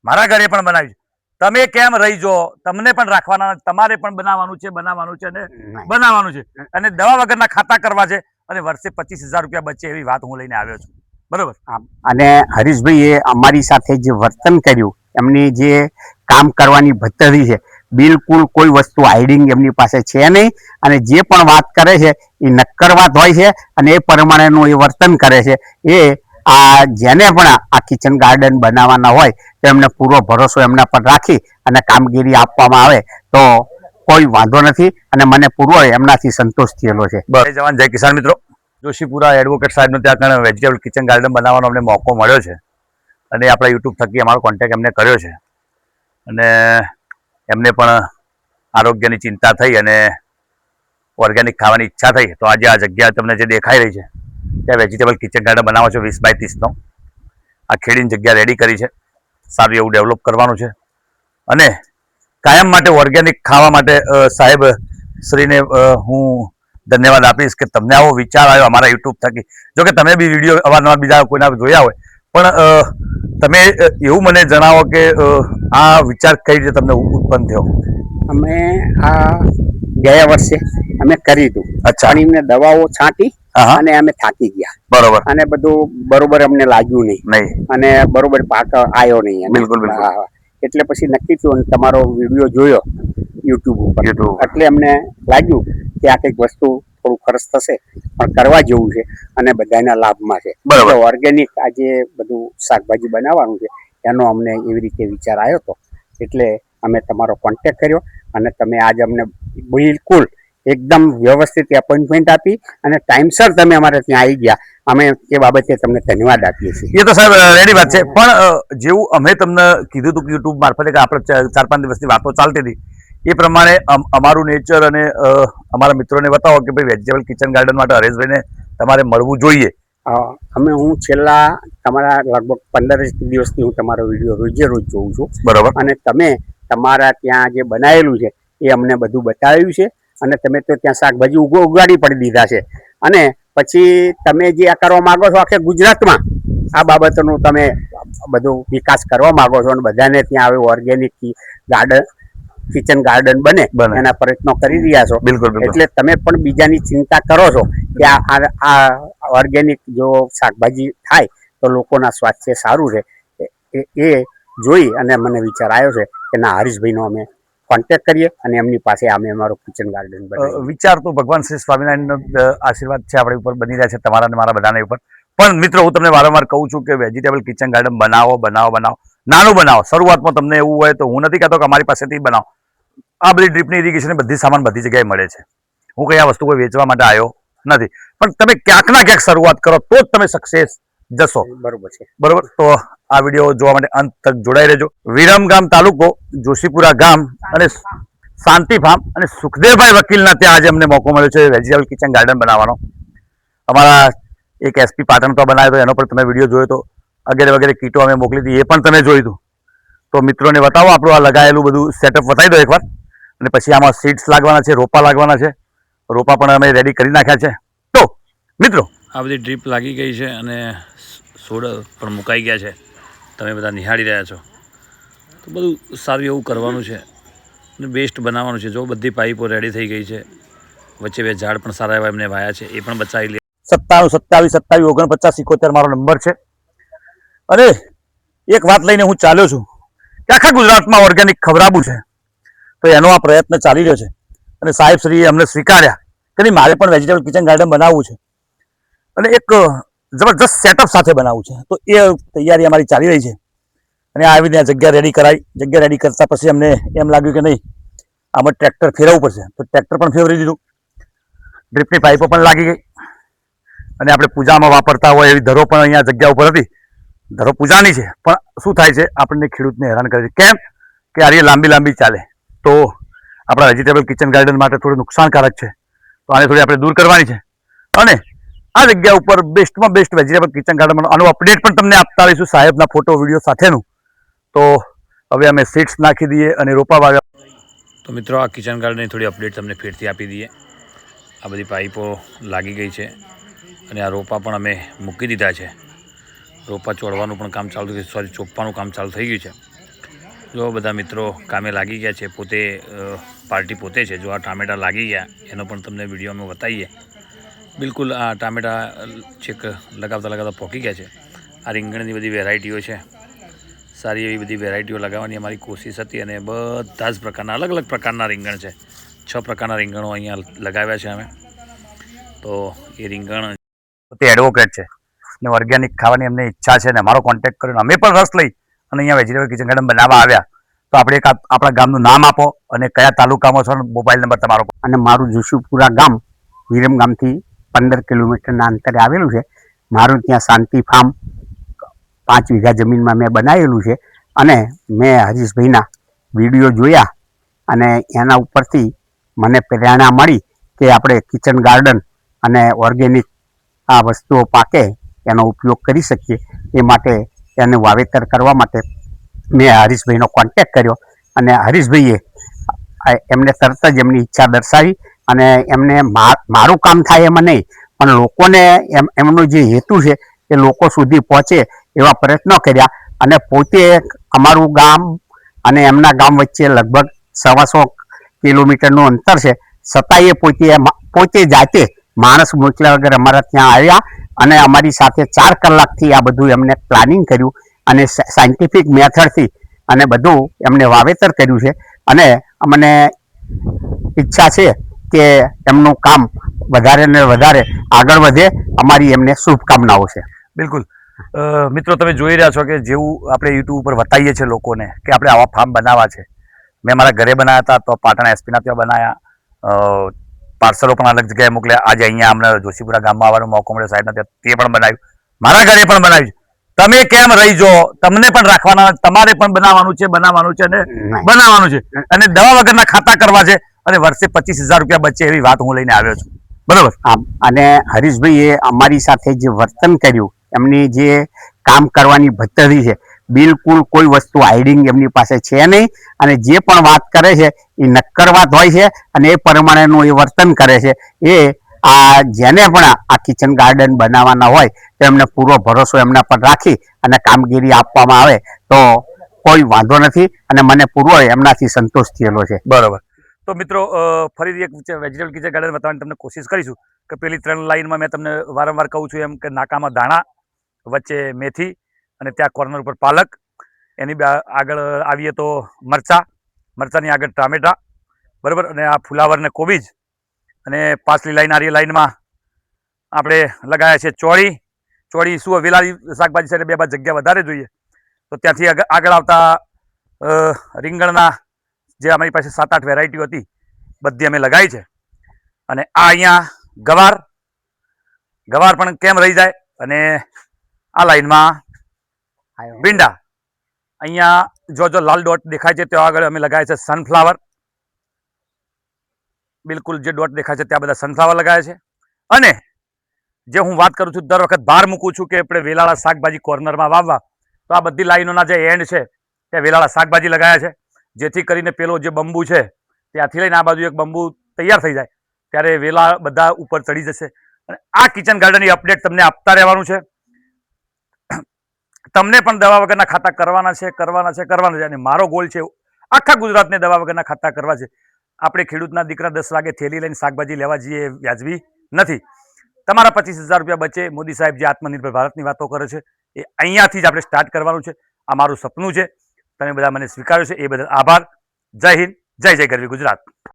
મારા ઘરે પણ બનાવ્યું છે। તમે કેમ રહી જો, તમને પણ રાખવાના, તમારે પણ બનાવવાનું છે અને બનાવવાનું છે અને દવા વગરના ખાતા કરવા છે અને વર્ષે 25,000 રૂપિયા બચે એવી વાત હું લઈને આવ્યો છું, બરોબર। અને હરીશભાઈએ અમારી સાથે જે વર્તન કર્યું, એમની જે કામ કરવાની પદ્ધતિ છે, બિલકુલ કોઈ વસ્તુ હાઇડિંગ એમની પાસે છે નહીં અને જે પણ વાત કરે છે એ નક્કર વાત હોય છે અને એ પ્રમાણેનું એ વર્તન કરે છે। એ આ જેને પણ આ કિચન ગાર્ડન બનાવવાના હોય તો એમને પૂરો ભરોસો એમના પર રાખી અને કામગીરી આપવામાં આવે તો કોઈ વાંધો નથી અને મને પૂરો એમનાથી સંતોષ થયેલો છે। જય જવાન જય કિસાન મિત્રો, જોશીપુરા એડવોકેટ સાહેબનો ત્યાં આગળ વેજીટેબલ કિચન ગાર્ડન બનાવવાનો અમને મોકો મળ્યો છે અને આપણા યુટ્યુબ થકી અમારો કોન્ટેક્ટ એમને કર્યો છે અને એમને પણ આરોગ્યની ચિંતા થઈ અને ઓર્ગેનિક ખાવાની ઈચ્છા થઈ તો આજે આ જગ્યા તમને જે દેખાઈ રહી છે ત્યાં વેજીટેબલ કિચન ગાર્ડન બનાવવાનો છે 20 બાય 30નો। આ ખેડીની જગ્યા રેડી કરી છે, સારું એવું ડેવલપ કરવાનું છે અને કાયમ માટે ઓર્ગેનિક ખાવા માટે સાહેબ શ્રીને હું ધન્યવાદ આપીશ કે તમને આવો વિચાર આવ્યો અમારા યુટ્યુબ થકી। જો કે તમે બી વિડીયો અવારનવાર બીજા કોઈના જોયા હોય પણ તમે એવું મને જણાવો કે આ વિચાર કઈ રીતે તમને ઉત્પન્ન થયો? અમે આ ગયા વર્ષે અમે કરી હતું। અચ્છા। પણ એમને દવાઓ છાંટી અને અમે થાકી ગયા, બરોબર, અને બધું બરોબર અમને લાગ્યું નહીં અને બરોબર પાક આવ્યો નહીં। બિલકુલ બિલકુલ। એટલે પછી નક્કી થયું, તમારો વિડીયો જોયો યુટ્યુબ ઉપર, એટલે અમને લાગ્યું કે આ કંઈક વસ્તુ થોડું ખર્ચ થશે પણ કરવા જેવું છે અને બધાના લાભમાં છે। બરાબર, ઓર્ગેનિક આજે બધું શાકભાજી બનાવવાનું છે એનો અમને એવી રીતે વિચાર આવ્યો હતો, એટલે અમે તમારો કોન્ટેક્ટ કર્યો અને તમે આજે અમને બિલકુલ એકદમ વ્યવસ્થિત એપોઇન્ટમેન્ટ આપી અને ટાઈમસર તમે અમારે ત્યાં આવી ગયા। અમે એ બાબતે તમને ધન્યવાદ આપીએ છીએ। એ તો સાહેબ રેડી વાત છે, પણ જેવું અમે તમને કીધું હતું કે યુટ્યુબ મારફતે કે આપણે 4-5 દિવસની વાતો ચાલતી હતી એ પ્રમાણે અમારું નેચર અને અમારા મિત્રોને બતાવો કે ભાઈ વેજીટેબલ કિચન ગાર્ડન માટે હરેશભાઈને તમારે મળવું જોઈએ। હું છેલ્લા તમારા લગભગ 15 દિવસથી હું તમારો વિડીયો રોજે રોજ જોઉં છું, બરોબર, અને તમે તમારા ત્યાં જે બનાવેલું છે એ અમને બધું બતાવ્યું છે અને તમે તો ત્યાં શાકભાજી ઉગાડી પડી દીધા છે અને પછી તમે જે આ કરવા માંગો છો આખે ગુજરાતમાં આ બાબતનું તમે બધું વિકાસ કરવા માંગો છો અને બધાને ત્યાં આવે ઓર્ગેનિક ગાર્ડન કિચન ગાર્ડન બને એના પ્રયત્નો કરી રહ્યા છો। બિલકુલ, એટલે તમે પણ બીજાની ચિંતા કરો છો કે આ ઓર્ગેનિક જો શાકભાજી થાય તો લોકોના સ્વાસ્થ્ય સારું રહે, એ જોઈ અને મને વિચાર આવ્યો છે કે ના, હરીશભાઈનો અમે કોન્ટેક્ટ કરીએ અને એમની પાસે અમે અમારું કિચન ગાર્ડન બનાવીએ। વિચાર તો ભગવાન શ્રી સ્વામિનારાયણનો આશીર્વાદ છે આપણી ઉપર, બની રહ્યા છે તમારા અને મારા બધાના ઉપર। પણ મિત્રો, હું તમને વારંવાર કહું છું કે વેજીટેબલ કિચન ગાર્ડન બનાવો, નાનું બનાવો। શરૂઆતમાં તમને એવું હોય તો હું નથી કહેતો કે અમારી પાસેથી બનાવો, આ બધી ડ્રીપની ઇરિગેશન બધી સામાન બધી જગ્યાએ મળે છે। હું કઈ આ વસ્તુ કોઈ વેચવા માટે આવ્યો નથી, પણ તમે ક્યાંક ના ક્યાંક શરૂઆત કરો તો જ તમે સક્સેસ જશો, બરોબર છે, બરોબર। તો આ વિડીયો જોવા માટે અંત તક જોડાઈ રહેજો। વિરમગામ તાલુકો, જોશીપુરા ગામ અને શાંતિ ફાર્મ અને સુખદેવભાઈ વકીલના ત્યાં આજે અમને મોકો મળ્યો છે વેજીટેબલ કિચન ગાર્ડન બનાવવાનો। અમારા એક એસપી પાટણ તો બનાવ્યો હતો, એનો પણ તમે વિડીયો જોયો તો, વગેરે કીટો અમે મોકલી હતી, એ પણ તમે જોયું હતું। તો મિત્રોને બતાવો આપણું આ લગાવેલું બધું સેટઅપ બતાવી દો એકવાર, અને પછી આમાં સીડ્સ લાગવાના છે, રોપા લાગવાના છે, રોપા પણ અમે રેડી કરી નાખ્યા છે। તો મિત્રો, આ બધી ડ્રીપ લાગી ગઈ છે અને છોડ પણ મુકાઈ ગયા છે, તમે બધા નિહાળી રહ્યા છો। તો બધું સારું એવું કરવાનું છે અને બેસ્ટ બનાવવાનું છે। જો બધી પાઇપો રેડી થઈ ગઈ છે, વચ્ચે 2 ઝાડ પણ સારા એવા એમને વાયા છે, એ પણ બચાવી લે। 97 27 27 49 71 મારો નંબર છે અને એક વાત લઈને હું ચાલ્યો છું કે આખા ગુજરાતમાં ઓર્ગેનિક ખવડાવવું છે, તો એનો આ પ્રયત્ન ચાલી રહ્યો છે અને સાહેબ શ્રીએ અમને સ્વીકાર્યા કે મારે પણ વેજીટેબલ કિચન ગાર્ડન બનાવવું છે અને એક જબરદસ્ત સેટઅપ સાથે બનાવવું છે। તો એ તૈયારી અમારી ચાલી રહી છે અને આવીને જગ્યા રેડી કરાવી। જગ્યા રેડી કરતા પછી અમને એમ લાગ્યું કે નહીં, આમાં ટ્રેક્ટર ફેરવવું પડશે, તો ટ્રેક્ટર પણ ફેરવી દીધું, ડ્રીપની પાઇપો પણ લાગી ગઈ અને આપણે પૂજામાં વાપરતા હોય એવી ધરો પણ અહીંયા જગ્યા ઉપર હતી। ધરો પૂજાની છે, પણ શું થાય છે, આપણને ખેડૂતને હેરાન કરે છે। કેમ કે આ લાંબી ચાલે તો આપણા વેજીટેબલ કિચન ગાર્ડન માટે થોડું નુકસાનકારક છે, તો આને થોડી આપણે દૂર કરવાની છે અને આ જગ્યા ઉપર બેસ્ટમાં બેસ્ટ વેજીટેબલ કિચન ગાર્ડન આનું અપડેટ પણ તમને આપતા રહીશું સાહેબના ફોટો વિડીયો સાથેનું। તો હવે અમે સીડ્સ નાખી દઈએ અને રોપા વાવ્યા। તો મિત્રો, આ કિચન ગાર્ડનની થોડી અપડેટ તમને ફેરથી આપી દઈએ। આ બધી પાઇપો લાગી ગઈ છે અને આ રોપા પણ અમે મૂકી દીધા છે। રોપા ચોળવાનું પણ કામ ચાલુ થયું, ચોપવાનું કામ ચાલુ થઈ ગયું છે જો બધા મિત્રો કામે લાગી ગયા છે, પોતે પાર્ટી પોતે છે. જો આ ટામેટા લાગી ગયા એનો પણ તમને વિડીયોમાં બતાવીએ. બિલકુલ આ ટામેટા છેક લગાવતા લગાવતા પોકી ગયા છે. આ રીંગણની બધી વેરાયટીઓ છે, સારી એવી બધી વેરાયટીઓ લગાવવાની અમારી કોશિશ હતી અને બધા જ પ્રકારના અલગ અલગ પ્રકારના રીંગણ છે. 6 પ્રકારના રીંગણો અહીંયા લગાવ્યા છે અમે. તો એ રીંગણ તે એડવોકેટ છે ને ઓર્ગેનિક ખાવાની અમને ઈચ્છા છે ને અમારો કોન્ટેક્ટ કર્યો, અમે પણ રસ લઈ અને અહીંયા વેજીટેબલ કિચન ગાર્ડન બનાવવા આવ્યા. તો આપણે એક આપણા ગામનું નામ આપો અને કયા તાલુકામાં છો, મોબાઈલ નંબર તમારો. અને મારું જોશીપુરા ગામ વિરમ ગામથી 15 કિલોમીટરના અંતરે આવેલું છે. મારું ત્યાં શાંતિ ફાર્મ 5 વીઘા જમીનમાં મેં બનાવેલું છે. અને મેં હરીશભાઈના વિડીયો જોયા અને એના ઉપરથી મને પ્રેરણા મળી કે આપણે કિચન ગાર્ડન અને ઓર્ગેનિક આ વસ્તુઓ પાકે એનો ઉપયોગ કરી શકીએ. એ માટે એનું વાવેતર કરવા માટે મેં હરીશભાઈનો કોન્ટેક્ટ કર્યો અને હરીશભાઈએ એમને તરત જ એમની ઈચ્છા દર્શાવી અને એમને મારું કામ થાય એમાં નહીં પણ લોકોને એમનો જે હેતુ છે એ લોકો સુધી પહોંચે એવા પ્રયત્નો કર્યા. અને પોતે અમારું ગામ અને એમના ગામ વચ્ચે લગભગ 125 કિલોમીટરનું અંતર છે, છતાંય પોતે જાતે માણસ મોકલ્યા વગર અમારા ત્યાં આવ્યા અને અમારી સાથે 4 કલાકથી આ બધું એમને પ્લાનિંગ કર્યું અને સાયન્ટિફિક મેથડથી અને બધું એમને વાવેતર કર્યું છે. અને અમને ઈચ્છા છે કે એમનું કામ વધારે ને વધારે આગળ વધે. અમારી એમને શુભકામનાઓ છે. બિલકુલ મિત્રો, તમે જોઈ રહ્યા છો કે જેવું આપણે યુટ્યુબ ઉપર બતાવીએ છીએ લોકોને કે આપણે આવા ફાર્મ બનાવવા છે. મેં મારા ઘરે બનાવ્યા હતા, તો પાટણ એસપીના ત્યાં બનાવ્યા, પાર્સલો પણ અલગ જગ્યાએ મોકલ્યા. આજે અહીંયા અમને જોશીપુરા ગામમાં આવવાનો મોકો મળ્યો સાહેબના ત્યાં, તે પણ બનાવ્યું. મારા ઘરે પણ બનાવ્યું. તમે કેમ રહી જાઓ, તમને પણ રાખવાના, તમારે પણ બનાવવાનું છે અને બનાવવાનું છે અને દવા વગરના ખાતા કરવા છે અને વર્ષે 25,000 રૂપિયા બચે એવી વાત હું લઈને આવ્યો છું. બરોબર. અને હરીશભાઈએ અમારી સાથે જે વર્તન કર્યું, એમની જે કામ કરવાની પદ્ધતિ છે, બિલકુલ કોઈ વસ્તુ હાઇડિંગ એમની પાસે છે નહીં. અને જે પણ વાત કરે છે એ નક્કર વાત હોય છે અને એ પ્રમાણેનું એ વર્તન કરે છે. એ જેને પણ આ કિચન ગાર્ડન બનાવવાના હોય તો એમને પૂરો ભરોસો એમના પર રાખી અને કામગીરી આપવામાં આવે તો કોઈ વાંધો નથી અને મને પૂરો એમનાથી સંતોષ થયેલો છે. બરોબર. તો મિત્રો, ફરીથી એક વેજીટેબલ કિચન ગાર્ડન બતાવવાની તમને કોશિશ કરીશું કે પેલી 3 લાઈનમાં મેં તમને વારંવાર કહું છું એમ કે નાકામાં દાણા, વચ્ચે મેથી અને ત્યાં કોર્નર ઉપર પાલક, એની આગળ આવીએ તો મરચાની આગળ ટામેટા, બરાબર, અને આ ફુલાવર ને કોબીજ, અને પાછલી લાઈન આરી લાઈનમાં આપણે લગાવ્યા છે ચોળી શું વેલાળી શાકભાજી છે, 2 બાદ જગ્યા વધારે જોઈએ તો ત્યાંથી આગળ આવતા રીંગણના જે અમારી પાસે 7-8 વેરાયટીઓ હતી બધી અમે લગાવી છે. અને આ અહીંયા ગવાર પણ કેમ રહી જાય. અને આ લાઈનમાં ભીંડા, અહીંયા જો લાલ ડોટ દેખાય છે ત્યાં આગળ અમે લગાવ્યા છે સનફ્લાવર. બિલકુલ જે ડોટ દેખાય છે ત્યાં બધા સનફ્લાવર લગાવ્યા છે. અને જે હું વાત કરું છું, દર વખત ભાર મૂકું છું કે આપણે વેલાળા શાકભાજી કોર્નરમાં વાવવા, તો આ બધી લાઈનોના જે એન્ડ છે ત્યાં વેલાળા શાકભાજી લગાવ્યા છે, જેથી કરીને પેલો જે બંબુ છે ત્યાંથી લઈને આ બાજુ એક બંબુ તૈયાર થઈ જાય ત્યારે વેલા બધા ઉપર ચડી જશે. અને આ કિચન ગાર્ડનની અપડેટ તમને આપતા રહેવાનું છે. તમને પણ દવા વગરના ખાતા કરવાના છે અને મારો ગોલ છે આખા ગુજરાતને દવા વગરના ખાતા કરવા છે. આપણે ખેડૂતના દીકરા 10 વાગે થેલી લઈને શાકભાજી લેવા જઈએ એ વ્યાજબી નથી. તમારા 25,000 રૂપિયા બચે. મોદી સાહેબ જે આત્મનિર્ભર ભારતની વાતો કરે છે એ અહીંયાથી જ આપણે સ્ટાર્ટ કરવાનું છે. આ મારું સપનું છે. તમે બધા મને સ્વીકાર્યો છે એ બદલ આભાર. જય હિન્દ, જય ગરવી ગુજરાત.